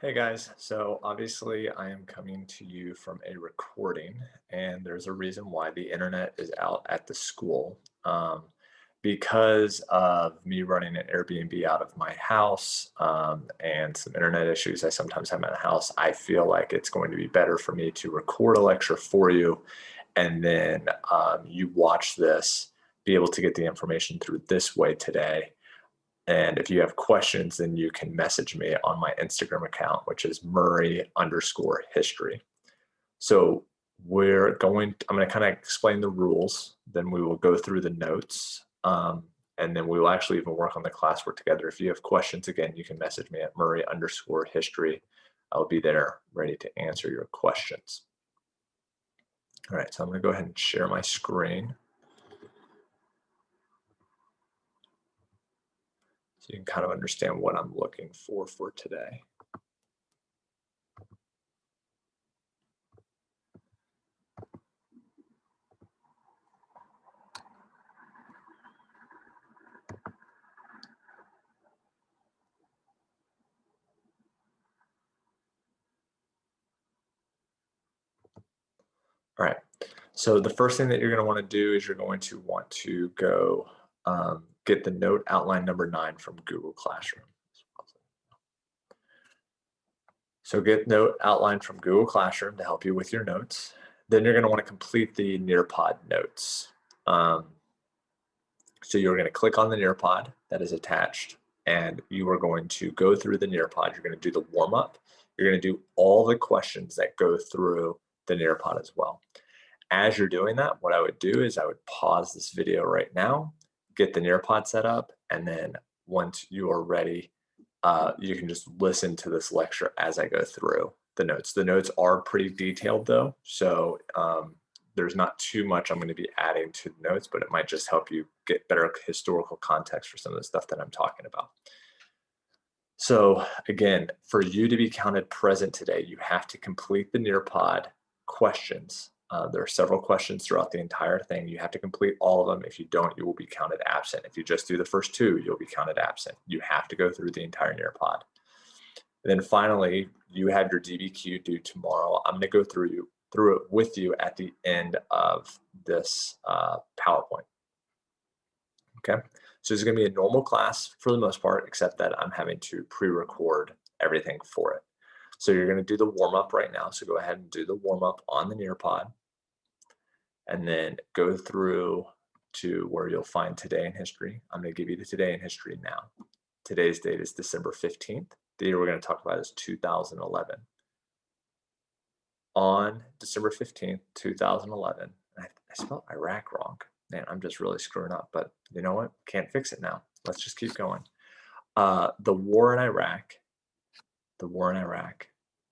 Hey guys, so obviously I am coming to you from a recording, and there's a reason why the internet is out at the school. Because of me running an Airbnb out of my house and some internet issues I sometimes have in the house, I feel like it's going to be better for me to record a lecture for you, and then you watch this, be able to get the information through this way today. And if you have questions, then you can message me on my Instagram account, which is Murray_history. So I'm going to kind of explain the rules. Then we will go through the notes. And then we will actually even work on the classwork together. If you have questions, again, you can message me at Murray_history. I'll be there ready to answer your questions. All right, so I'm going to go ahead and share my screen, so you can kind of understand what I'm looking for today. All right, so the first thing that you're going to want to do is you're going to want to go get the note outline number 9 from Google Classroom. So get note outline from Google Classroom to help you with your notes. Then you're going to want to complete the Nearpod notes. So you're going to click on the Nearpod that is attached, and you are going to go through the Nearpod. You're going to do the warm-up. You're going to do all the questions that go through the Nearpod as well. As you're doing that, what I would do is I would pause this video right now, get the Nearpod set up, and then once you are ready, you can just listen to this lecture as I go through the notes. The notes are pretty detailed though, so there's not too much I'm going to be adding to the notes, but it might just help you get better historical context for some of the stuff that I'm talking about. So again, for you to be counted present today, you have to complete the Nearpod questions. There are several questions throughout the entire thing. You have to complete all of them. If you don't, you will be counted absent. If you just do the first 2, you'll be counted absent. You have to go through the entire Nearpod. And then finally, you have your DBQ due tomorrow. I'm going to go through it with you at the end of this PowerPoint. Okay, so it's going to be a normal class for the most part, except that I'm having to pre-record everything for it. So you're going to do the warm-up right now. So go ahead and do the warm-up on the Nearpod, and then go through to where you'll find Today in History. I'm going to give you the Today in History now. Today's date is December 15th. The year we're going to talk about is 2011. On December 15th, 2011, I spelled Iraq wrong. Man, I'm just really screwing up, but you know what? Can't fix it now. Let's just keep going. The war in Iraq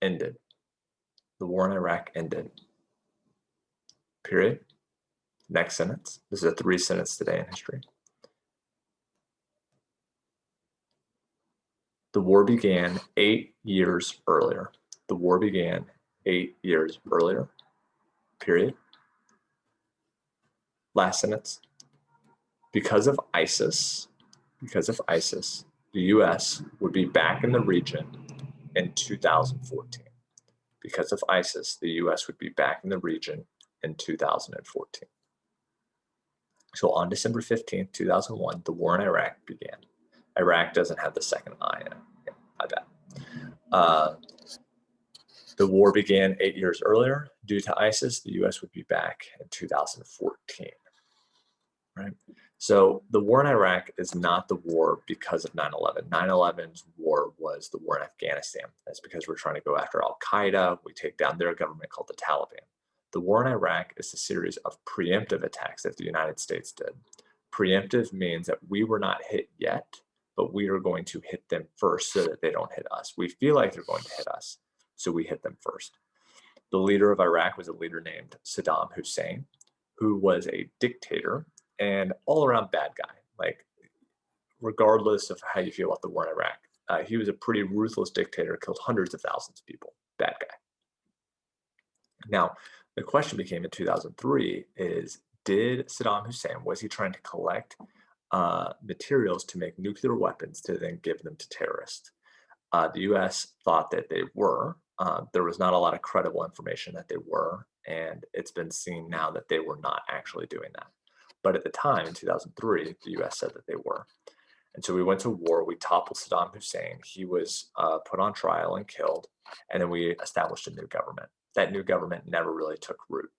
ended. The war in Iraq ended. Period. Next sentence. This is a 3-sentence Today in History. The war began 8 years earlier. The war began 8 years earlier. Period. Last sentence. Because of ISIS, the U.S. would be back in the region in 2014. Because of ISIS, the U.S. would be back in the region in 2014. So on December 15th, 2001, the war in Iraq began. Iraq doesn't have the second I in it. Yeah, I bet. The war began 8 years earlier. Due to ISIS, the U.S. would be back in 2014. Right? So the war in Iraq is not the war because of 9/11. 9/11's war was the war in Afghanistan. That's because we're trying to go after Al-Qaeda. We take down their government called the Taliban. The war in Iraq is a series of preemptive attacks that the United States did. Preemptive means that we were not hit yet, but we are going to hit them first so that they don't hit us. We feel like they're going to hit us, so we hit them first. The leader of Iraq was a leader named Saddam Hussein, who was a dictator and all around bad guy. Like, regardless of how you feel about the war in Iraq, he was a pretty ruthless dictator, killed hundreds of thousands of people. Bad guy. Now, the question became in 2003 is, did Saddam Hussein, was he trying to collect materials to make nuclear weapons to then give them to terrorists? The US thought that they were. There was not a lot of credible information that they were, and it's been seen now that they were not actually doing that. But at the time, in 2003, the US said that they were. And so we went to war. We toppled Saddam Hussein. He was put on trial and killed. And then we established a new government. That new government never really took root.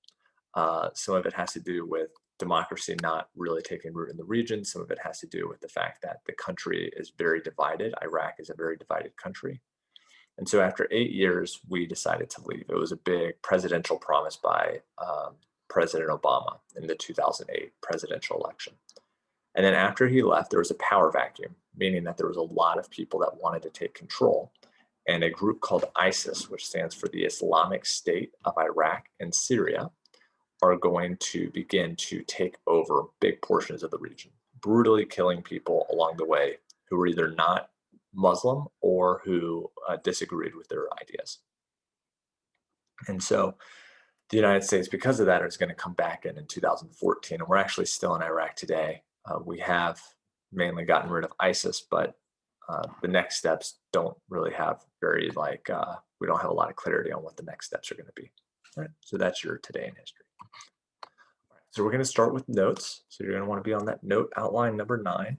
Some of it has to do with democracy not really taking root in the region. Some of it has to do with the fact that the country is very divided. Iraq is a very divided country. And so after 8 years, we decided to leave. It was a big presidential promise by President Obama in the 2008 presidential election. And then after he left, there was a power vacuum, meaning that there was a lot of people that wanted to take control. And a group called ISIS, which stands for the Islamic State of Iraq and Syria, are going to begin to take over big portions of the region, brutally killing people along the way who were either not Muslim or who disagreed with their ideas. And so the United States, because of that, is going to come back in 2014, and we're actually still in Iraq today. We have mainly gotten rid of ISIS, but the next steps don't really have we don't have a lot of clarity on what the next steps are going to be. All right, so that's your today in history. All right, so we're going to start with notes. So you're going to want to be on that note outline number 9. And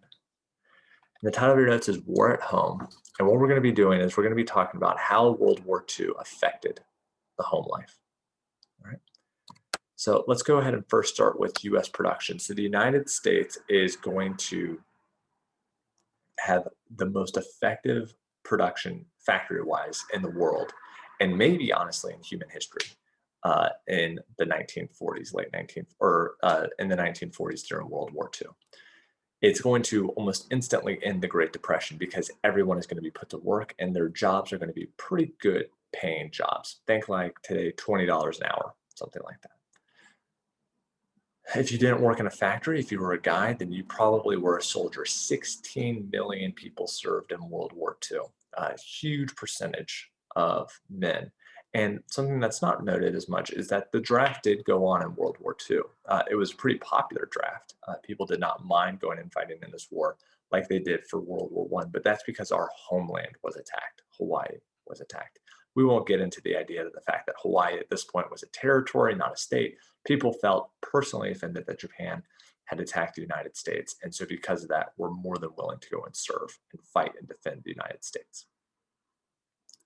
the title of your notes is War at Home. And what we're going to be doing is we're going to be talking about how World War II affected the home life. All right. So let's go ahead and first start with US production. So the United States is going to have the most effective production factory-wise in the world, and maybe honestly in human history, in the 1940s, in the 1940s during World War II. It's going to almost instantly end the Great Depression because everyone is going to be put to work and their jobs are going to be pretty good paying jobs. Think like today, $20 an hour, something like that. If you didn't work in a factory, if you were a guy, then you probably were a soldier. 16 million people served in World War II, a huge percentage of men. And something that's not noted as much is that the draft did go on in World War II. It was a pretty popular draft. People did not mind going and fighting in this war like they did for World War I, but that's because our homeland was attacked. Hawaii was attacked. We won't get into the idea of the fact that Hawaii at this point was a territory, not a state. People felt personally offended that Japan had attacked the United States. And so because of that, we're more than willing to go and serve and fight and defend the United States.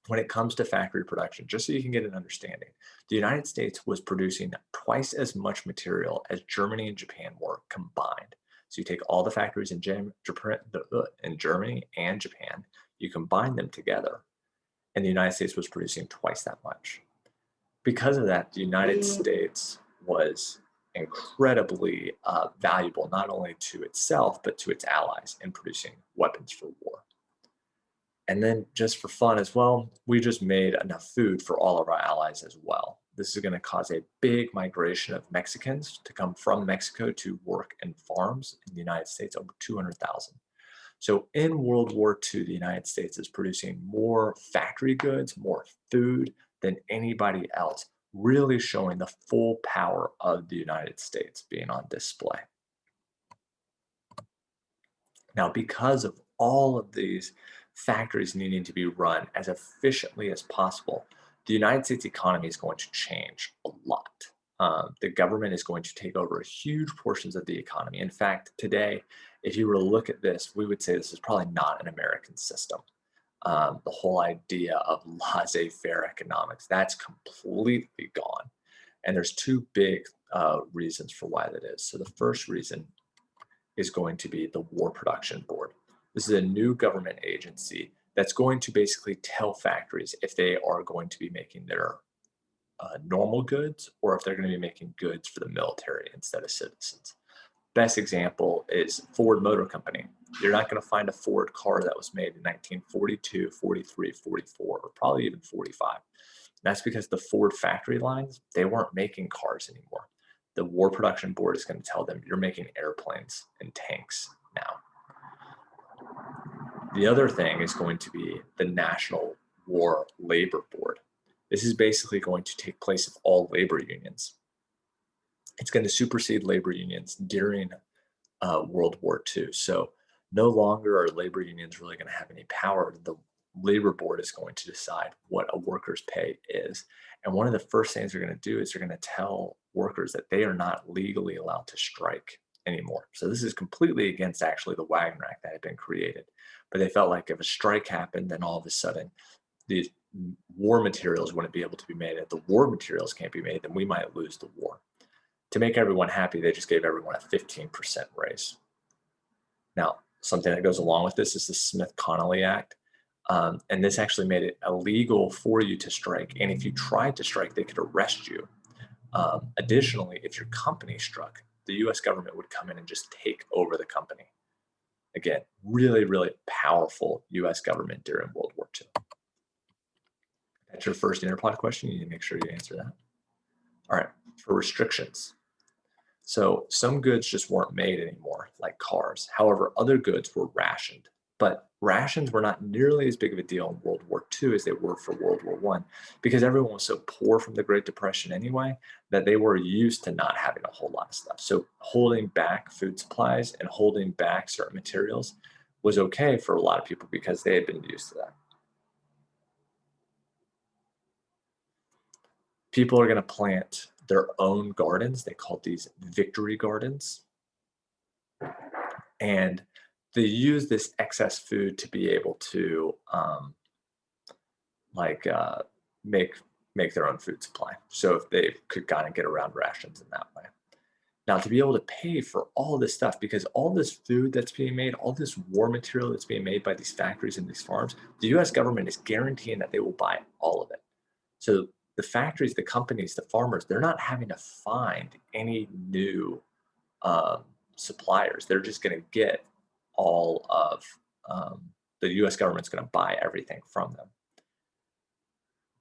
When it comes to factory production, just so you can get an understanding, the United States was producing twice as much material as Germany and Japan were combined. So you take all the factories in Germany and Japan, you combine them together, and the United States was producing twice that much. Because of that, the United States was incredibly valuable, not only to itself, but to its allies in producing weapons for war. And then just for fun as well, we just made enough food for all of our allies as well. This is going to cause a big migration of Mexicans to come from Mexico to work in farms in the United States, over 200,000. So in World War II, the United States is producing more factory goods, more food than anybody else, really showing the full power of the United States being on display. Now, because of all of these factories needing to be run as efficiently as possible, the United States economy is going to change a lot. The government is going to take over huge portions of the economy. In fact, today, if you were to look at this, we would say this is probably not an American system. The whole idea of laissez-faire economics, that's completely gone. And there's two big reasons for why that is. So the first reason is going to be the War Production Board. This is a new government agency that's going to basically tell factories if they are going to be making their normal goods or if they're going to be making goods for the military instead of citizens. Best example is Ford Motor Company. You're not going to find a Ford car that was made in 1942, 43, 44, or probably even 45. That's because the Ford factory lines, they weren't making cars anymore. The War Production Board is going to tell them you're making airplanes and tanks now. The other thing is going to be the National War Labor Board. This is basically going to take place of all labor unions. It's going to supersede labor unions during World War II. So no longer are labor unions really going to have any power. The labor board is going to decide what a worker's pay is. And one of the first things they're going to do is they're going to tell workers that they are not legally allowed to strike anymore. So this is completely against actually the Wagner Act that had been created. But they felt like if a strike happened, then all of a sudden these war materials wouldn't be able to be made. If the war materials can't be made, then we might lose the war. To make everyone happy, they just gave everyone a 15% raise. Now, something that goes along with this is the Smith-Connolly Act. And this actually made it illegal for you to strike. And if you tried to strike, they could arrest you. Additionally, if your company struck, the US government would come in and just take over the company. Again, really, really powerful US government during World War II. That's your first interplot question. You need to make sure you answer that. All right, for restrictions. So some goods just weren't made anymore, like cars. However, other goods were rationed. But rations were not nearly as big of a deal in World War II as they were for World War I, because everyone was so poor from the Great Depression anyway, that they were used to not having a whole lot of stuff. So holding back food supplies and holding back certain materials was okay for a lot of people because they had been used to that. People are going to plant their own gardens. They call these victory gardens. And they use this excess food to be able to make their own food supply. So if they could kind of get around rations in that way. Now, to be able to pay for all this stuff, because all this food that's being made, all this war material that's being made by these factories and these farms, the US government is guaranteeing that they will buy all of it. So the factories, the companies, the farmers, they're not having to find any new suppliers. They're just going to get all of the US government's going to buy everything from them.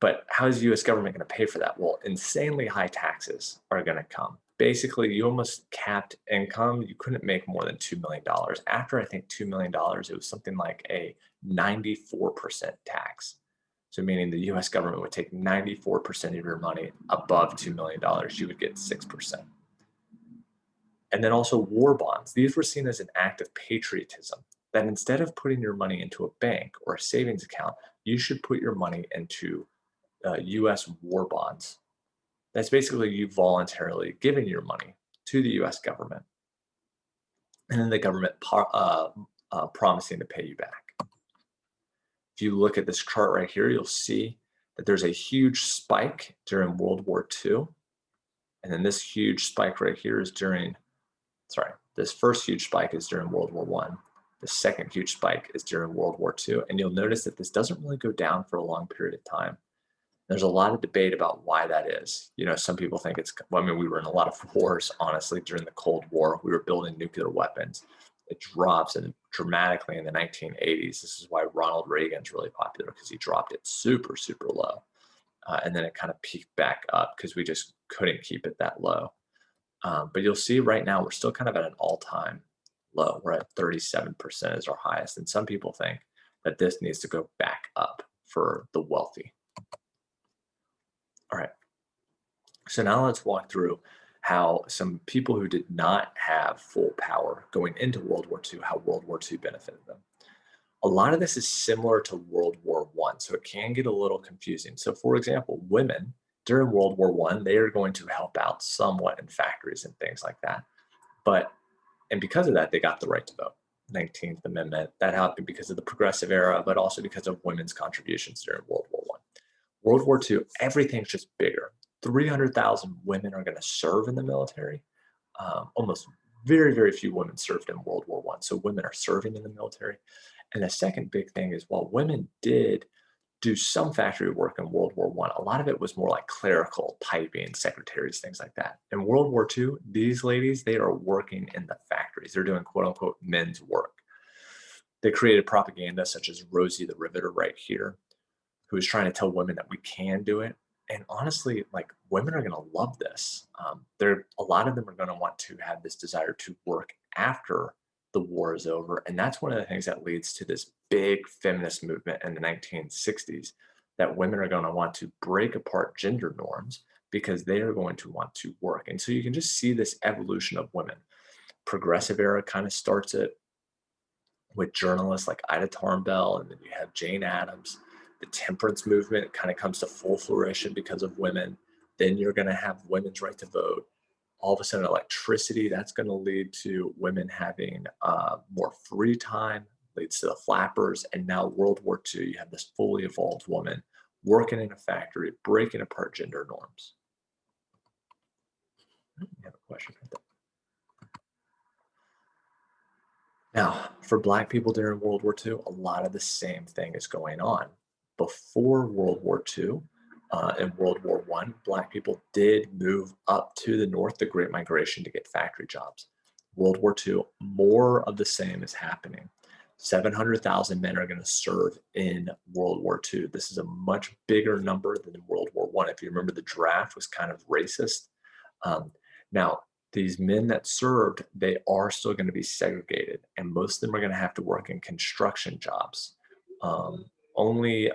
But how is the US government going to pay for that? Well, insanely high taxes are going to come. Basically, you almost capped income. You couldn't make more than $2 million. After I think $2 million, it was something like a 94% tax. So meaning the US government would take 94% of your money above $2 million, you would get 6%. And then also war bonds. These were seen as an act of patriotism, that instead of putting your money into a bank or a savings account, you should put your money into US war bonds. That's basically you voluntarily giving your money to the US government, and then the government promising to pay you back. If you look at this chart right here, you'll see that there's a huge spike during World War II. And then this huge spike right here is this first huge spike is during World War I. The second huge spike is during World War II. And you'll notice that this doesn't really go down for a long period of time. There's a lot of debate about why that is. You know, some people think we were in a lot of wars, honestly, during the Cold War. We were building nuclear weapons. It drops dramatically in the 1980s. This is why Ronald Reagan's really popular, because he dropped it super, super low. And then it kind of peaked back up because we just couldn't keep it that low. But you'll see right now, we're still kind of at an all-time low. We're at 37% is our highest. And some people think that this needs to go back up for the wealthy. All right. So now let's walk through how some people who did not have full power going into World War II, how World War II benefited them. A lot of this is similar to World War I, so it can get a little confusing. So for example, women during World War I, they are going to help out somewhat in factories and things like that. And because of that, they got the right to vote. 19th Amendment, that happened because of the Progressive Era, but also because of women's contributions during World War I. World War II, everything's just bigger. 300,000 women are going to serve in the military. Almost very, very few women served in World War I. So women are serving in the military. And the second big thing is, while women did do some factory work in World War I, a lot of it was more like clerical, typing, secretaries, things like that. In World War II, these ladies, they are working in the factories. They're doing quote unquote men's work. They created propaganda such as Rosie the Riveter right here, who is trying to tell women that we can do it. And honestly, like, women are going to love this. A lot of them are going to want to have this desire to work after the war is over. And that's one of the things that leads to this big feminist movement in the 1960s, that women are going to want to break apart gender norms because they are going to want to work. And so you can just see this evolution of women. Progressive Era kind of starts it with journalists like Ida Tarbell, and then you have Jane Addams. The temperance movement kind of comes to full fruition because of women. Then you're going to have women's right to vote. All of a sudden, electricity, that's going to lead to women having more free time, leads to the flappers. And now World War II, you have this fully evolved woman working in a factory, breaking apart gender norms. You have a question right there. Now, for Black people during World War II, a lot of the same thing is going on. Before World War II and World War I, Black people did move up to the North, the Great Migration, to get factory jobs. World War II, more of the same is happening. 700,000 men are going to serve in World War II. This is a much bigger number than in World War I. If you remember, the draft was kind of racist. Now, these men that served, they are still going to be segregated, and most of them are going to have to work in construction jobs. Only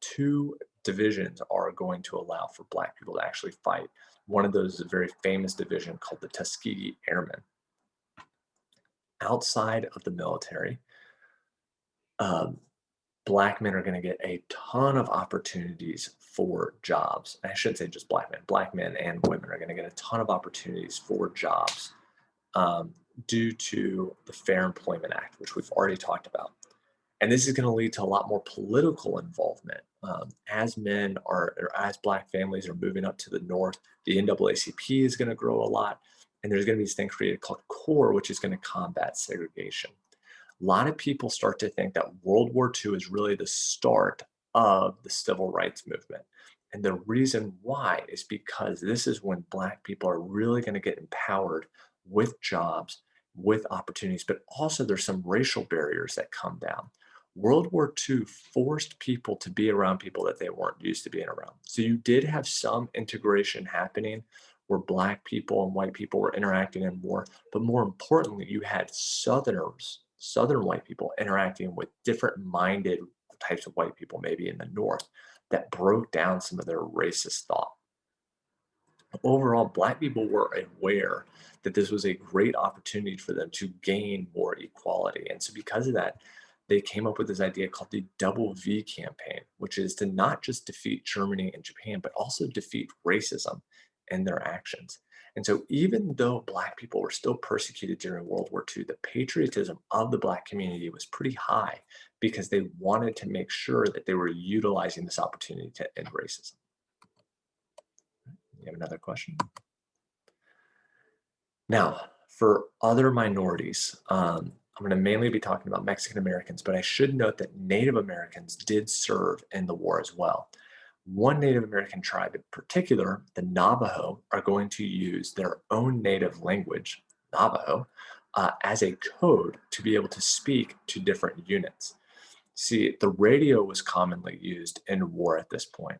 2 divisions are going to allow for Black people to actually fight. One of those is a very famous division called the Tuskegee Airmen. Outside of the military, Black men are going to get a ton of opportunities for jobs. I shouldn't say just Black men and women are going to get a ton of opportunities for jobs due to the Fair Employment Act, which we've already talked about. And this is going to lead to a lot more political involvement. As men are, or as Black families are moving up to the North, the NAACP is going to grow a lot. And there's going to be this thing created called CORE, which is going to combat segregation. A lot of people start to think that World War II is really the start of the civil rights movement. And the reason why is because this is when Black people are really going to get empowered with jobs, with opportunities, but also there's some racial barriers that come down. World War II forced people to be around people that they weren't used to being around. So you did have some integration happening where Black people and white people were interacting in war, but more importantly, you had Southern white people interacting with different minded types of white people, maybe in the North, that broke down some of their racist thought. Overall, Black people were aware that this was a great opportunity for them to gain more equality. And so because of that, they came up with this idea called the Double V campaign, which is to not just defeat Germany and Japan, but also defeat racism and their actions. And so even though Black people were still persecuted during World War II, the patriotism of the Black community was pretty high because they wanted to make sure that they were utilizing this opportunity to end racism. You have another question? Now, for other minorities, I'm going to mainly be talking about Mexican Americans, but I should note that Native Americans did serve in the war as well. One Native American tribe in particular, the Navajo, are going to use their own native language, Navajo, as a code to be able to speak to different units. See, the radio was commonly used in war at this point,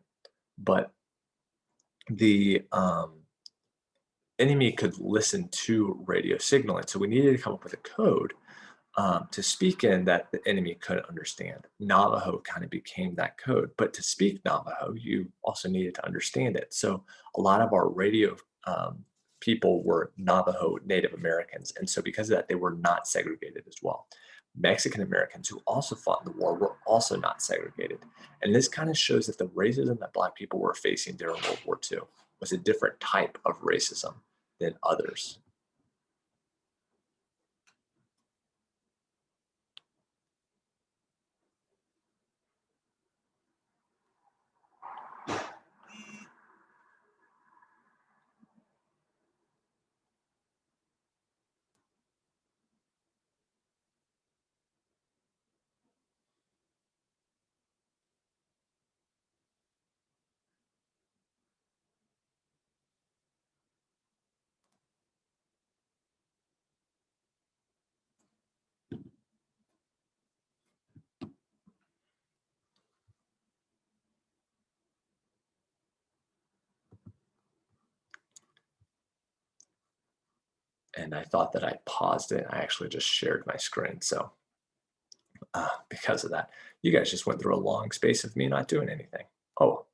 but the enemy could listen to radio signaling. So we needed to come up with a code to speak in that the enemy couldn't understand. Navajo kind of became that code, but to speak Navajo, you also needed to understand it. So a lot of our radio people were Navajo Native Americans. And so because of that, they were not segregated as well. Mexican Americans who also fought in the war were also not segregated. And this kind of shows that the racism that Black people were facing during World War II was a different type of racism than others. And I thought that I paused it. I actually just shared my screen. So because of that, you guys just went through a long space of me not doing anything. Oh,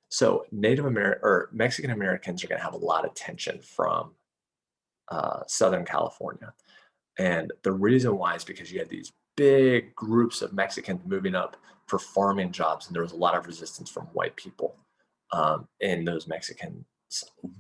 so Native American or Mexican Americans are going to have a lot of tension from Southern California. And the reason why is because you had these big groups of Mexicans moving up for farming jobs, and there was a lot of resistance from white people in those Mexicans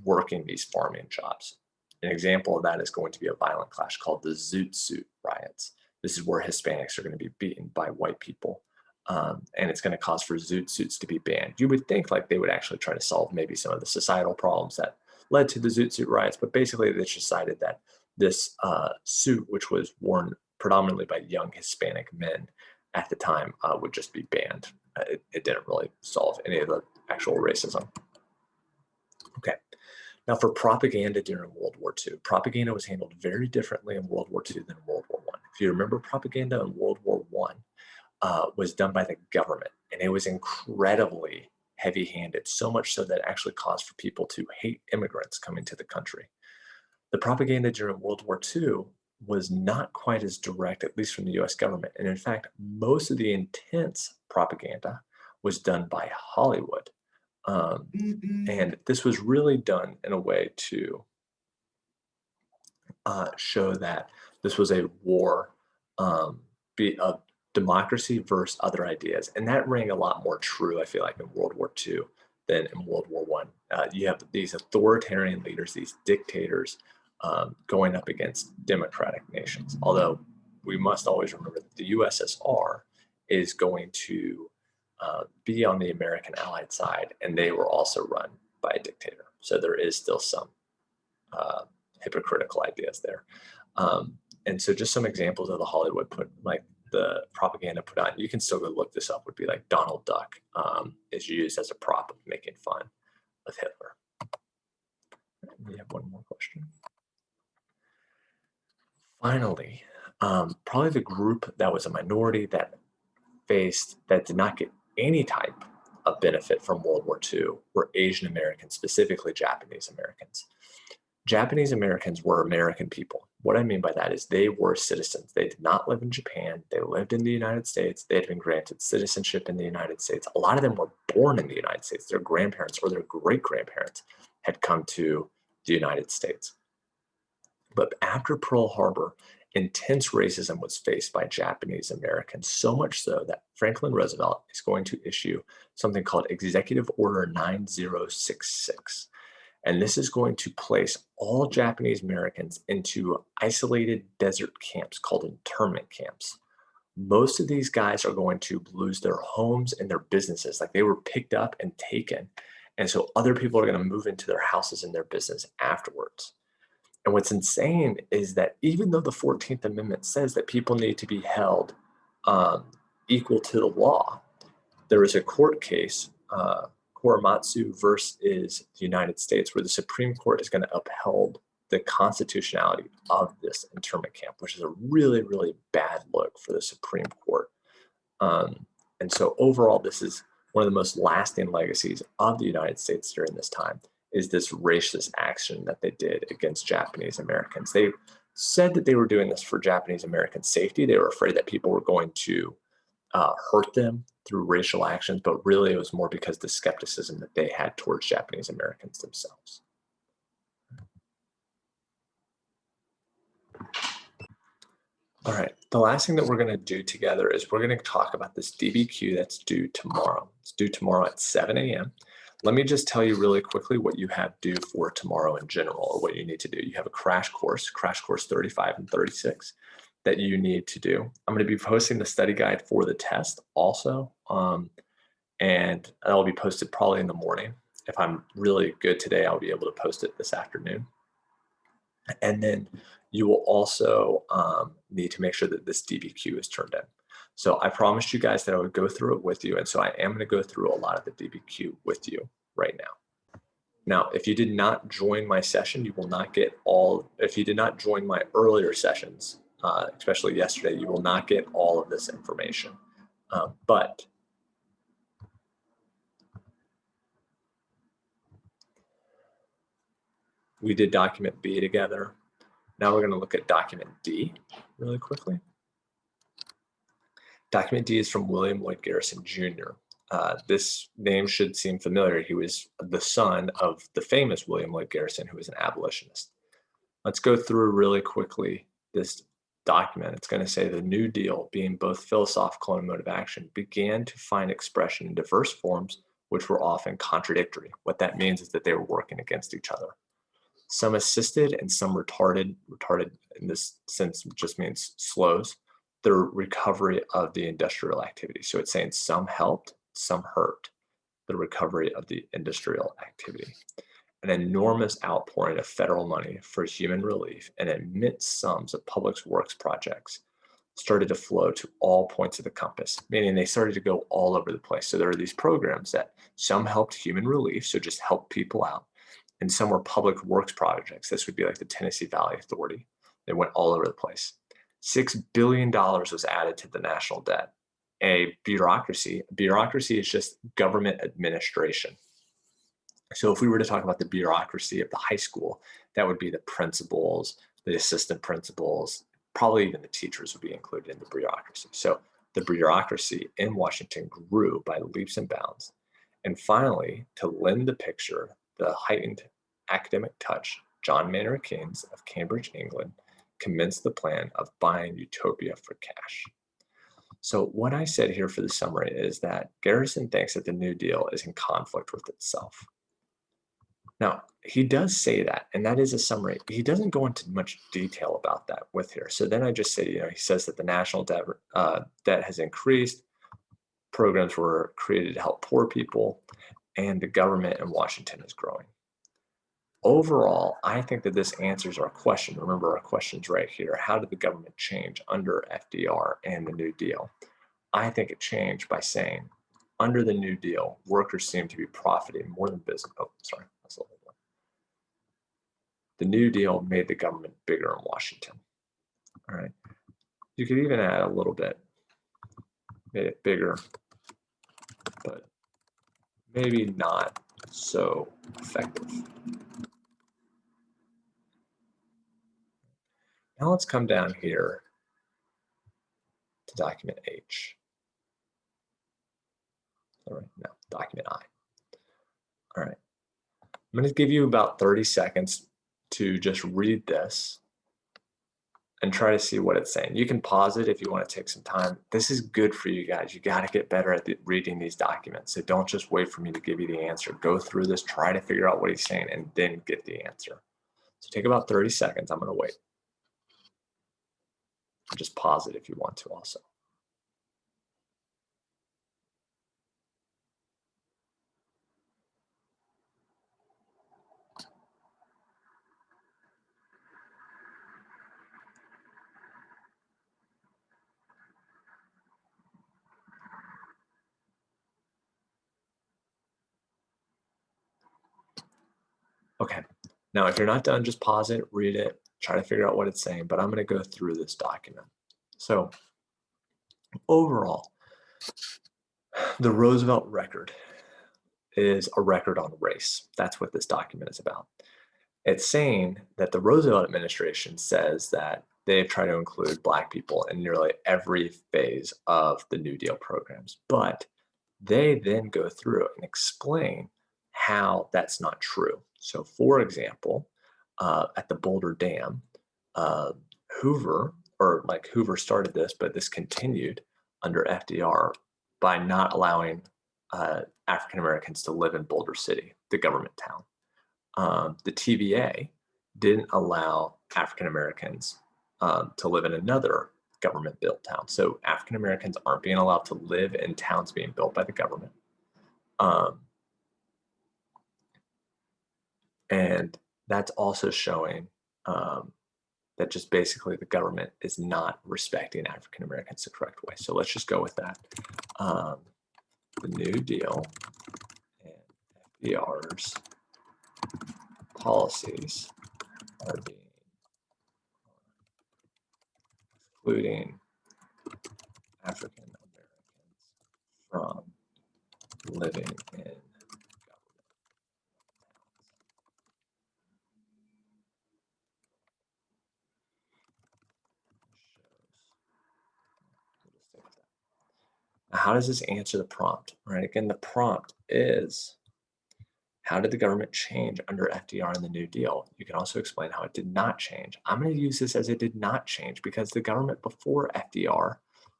working these farming jobs. An example of that is going to be a violent clash called the Zoot Suit Riots. This is where Hispanics are going to be beaten by white people. And it's going to cause for Zoot Suits to be banned. You would think like they would actually try to solve maybe some of the societal problems that led to the Zoot Suit Riots, but basically they decided that this suit, which was worn predominantly by young Hispanic men at the time, would just be banned. It didn't really solve any of the actual racism. Okay. Now, for propaganda during World War II, propaganda was handled very differently in World War II than World War I. If you remember, propaganda in World War I was done by the government, and it was incredibly heavy-handed, so much so that it actually caused for people to hate immigrants coming to the country. The propaganda during World War II was not quite as direct, at least from the US government. And in fact, most of the intense propaganda was done by Hollywood. And this was really done in a way to show that this was a war of democracy versus other ideas. And that rang a lot more true, I feel like, in World War II than in World War I. You have these authoritarian leaders, these dictators, going up against democratic nations. Although we must always remember that the USSR is going to be on the American Allied side, and they were also run by a dictator. So there is still some hypocritical ideas there. And so just some examples of the Hollywood like the propaganda put on, you can still go look this up, would be like Donald Duck is used as a prop of making fun of Hitler. We have one more question. Finally, probably the group that was a minority that did not get any type of benefit from World War II were Asian Americans, specifically Japanese Americans. Japanese Americans were American people. What I mean by that is they were citizens. They did not live in Japan. They lived in the United States. They had been granted citizenship in the United States. A lot of them were born in the United States. Their grandparents or their great-grandparents had come to the United States. But after Pearl Harbor, intense racism was faced by Japanese Americans, so much so that Franklin Roosevelt is going to issue something called Executive Order 9066. And this is going to place all Japanese Americans into isolated desert camps called internment camps. Most of these guys are going to lose their homes and their businesses. Like, they were picked up and taken. And so other people are going to move into their houses and their business afterwards. And what's insane is that even though the 14th Amendment says that people need to be held equal to the law, there is a court case, Korematsu versus the United States, where the Supreme Court is going to uphold the constitutionality of this internment camp, which is a really, really bad look for the Supreme Court. And so overall, this is one of the most lasting legacies of the United States during this time, is this racist action that they did against Japanese Americans. They said that they were doing this for Japanese American safety. They were afraid that people were going to hurt them through racial actions, but really it was more because the skepticism that they had towards Japanese Americans themselves. All right, the last thing that we're going to do together is we're going to talk about this DBQ that's due tomorrow. It's due tomorrow at 7 a.m. Let me just tell you really quickly what you have due for tomorrow in general, or what you need to do. You have a crash course 35 and 36 that you need to do. I'm going to be posting the study guide for the test also, and that will be posted probably in the morning. If I'm really good today, I'll be able to post it this afternoon. And then you will also need to make sure that this DBQ is turned in. So I promised you guys that I would go through it with you, and so I am going to go through a lot of the DBQ with you right now. Now, if you did not join my session, you will not get if you did not join my earlier sessions, especially yesterday, you will not get all of this information. But we did document B together. Now we're going to look at document D really quickly. Document D is from William Lloyd Garrison Jr. This name should seem familiar. He was the son of the famous William Lloyd Garrison, who was an abolitionist. Let's go through really quickly this document, it's going to say the New Deal, being both philosophical and a mode of action, began to find expression in diverse forms, which were often contradictory. What that means is that they were working against each other. Some assisted and some retarded. Retarded in this sense just means slows the recovery of the industrial activity. So it's saying some helped, some hurt the recovery of the industrial activity. An enormous outpouring of federal money for human relief and immense sums of public works projects started to flow to all points of the compass, meaning they started to go all over the place. So there are these programs that some helped human relief, so just help people out, and some were public works projects. This would be like the Tennessee Valley Authority. They went all over the place. $6 billion was added to the national debt. A bureaucracy is just government administration. So if we were to talk about the bureaucracy of the high school, that would be the principals, the assistant principals, probably even the teachers would be included in the bureaucracy. So the bureaucracy in Washington grew by leaps and bounds. And finally, to lend the picture the heightened academic touch, John Maynard Keynes of Cambridge, England, commenced the plan of buying utopia for cash. So what I said here for the summary is that Garrison thinks that the New Deal is in conflict with itself. Now, he does say that, and that is a summary. He doesn't go into much detail about that with here. So then I just say, he says that the national debt has increased, programs were created to help poor people, and the government in Washington is growing. Overall, I think that this answers our question. Remember, our question's right here. How did the government change under FDR and the New Deal? I think it changed by saying, under the New Deal, workers seem to be profiting more than business. Oh, sorry, that's a little bit. The New Deal made the government bigger in Washington. All right. You could even add a little bit, made it bigger, but maybe not so effective. Now let's come down here to document H. All right, no, document I. All right. I'm going to give you about 30 seconds to just read this and try to see what it's saying. You can pause it if you want to take some time. This is good for you guys. You got to get better at reading these documents. So don't just wait for me to give you the answer. Go through this, try to figure out what he's saying, and then get the answer. So take about 30 seconds. I'm going to wait. Just pause it if you want to also. Okay, now if you're not done, just pause it, read it, try to figure out what it's saying, but I'm going to go through this document. So overall, the Roosevelt record is a record on race. That's what this document is about. It's saying that the Roosevelt administration says that they've tried to include Black people in nearly every phase of the New Deal programs, but they then go through and explain how that's not true. So for example, at the Boulder Dam, Hoover started this, but this continued under FDR by not allowing African Americans to live in Boulder City, the government town. The TVA didn't allow African Americans to live in another government built town. So African Americans aren't being allowed to live in towns being built by the government. And that's also showing that just basically the government is not respecting African Americans the correct way. So let's just go with that. The New Deal and FDR's policies are being excluding African Americans from living in government towns. Now, how does this answer the prompt? Right, again, the prompt is, How did the government change under FDR and the New Deal? You can also explain how it did not change. I'm going to use this as it did not change because the government before FDR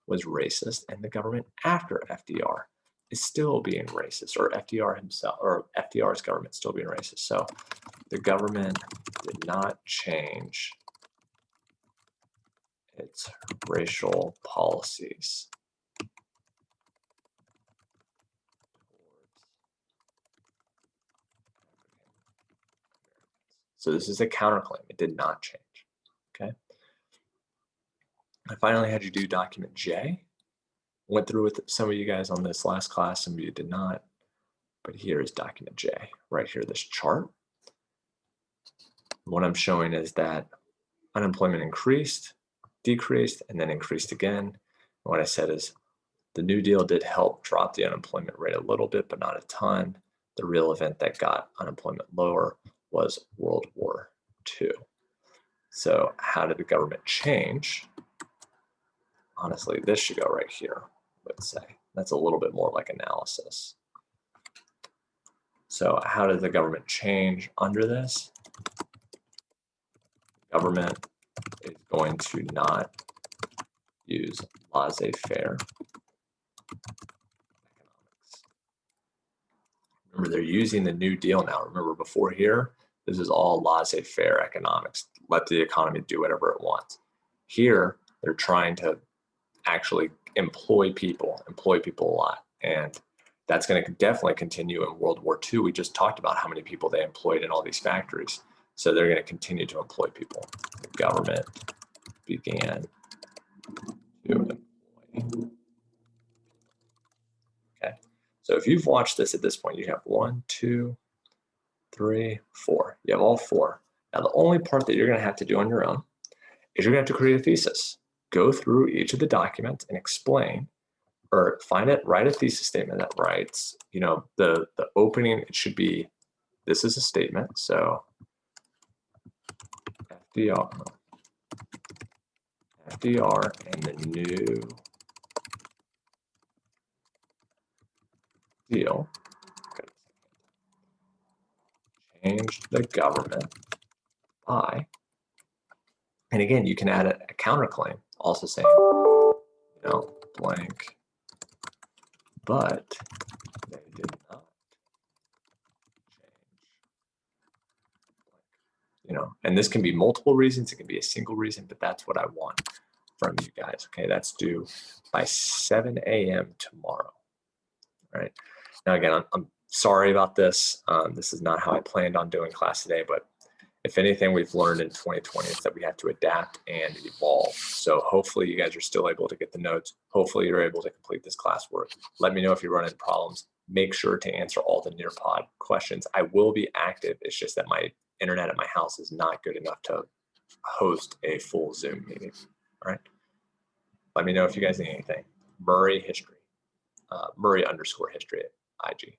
was racist and the government after FDR is still being racist, or FDR himself, or FDR's government still being racist. So the government did not change its racial policies. So this is a counterclaim. It did not change. Okay. I finally had you do document J. Went through with some of you guys on this last class, some of you did not. But here is document J, right here, this chart. What I'm showing is that unemployment increased, decreased, and then increased again. And what I said is the New Deal did help drop the unemployment rate a little bit, but not a ton. The real event that got unemployment lower was World War II. So how did the government change? Honestly, this should go right here, let's say. That's a little bit more like analysis. So how does the government change under this? Government is going to not use laissez-faire economics. Remember, they're using the New Deal now. Remember, before here, this is all laissez-faire economics. Let the economy do whatever it wants. Here, they're trying to actually employ people a lot. And that's going to definitely continue in World War II. We just talked about how many people they employed in all these factories. So they're going to continue to employ people. The government began to employ. Okay. So if you've watched this at this point, you have 1, 2, 3, 4. You have all 4. Now, the only part that you're going to have to do on your own is you're going to have to create a thesis. Go through each of the documents and explain, or write a thesis statement that writes, the opening, it should be, this is a statement. So FDR and the New Deal changed the government by, and again, you can add a counterclaim, also saying, blank, but they did not change, and this can be multiple reasons, it can be a single reason, but that's what I want from you guys. Okay, that's due by 7 a.m. tomorrow. All right. Now, again, I'm sorry about this. This is not how I planned on doing class today, but if anything we've learned in 2020 is that we have to adapt and evolve. So hopefully you guys are still able to get the notes. Hopefully you're able to complete this classwork. Let me know if you run into problems. Make sure to answer all the Nearpod questions. I will be active. It's just that my internet at my house is not good enough to host a full Zoom meeting. All right. Let me know if you guys need anything. Murray _history at IG.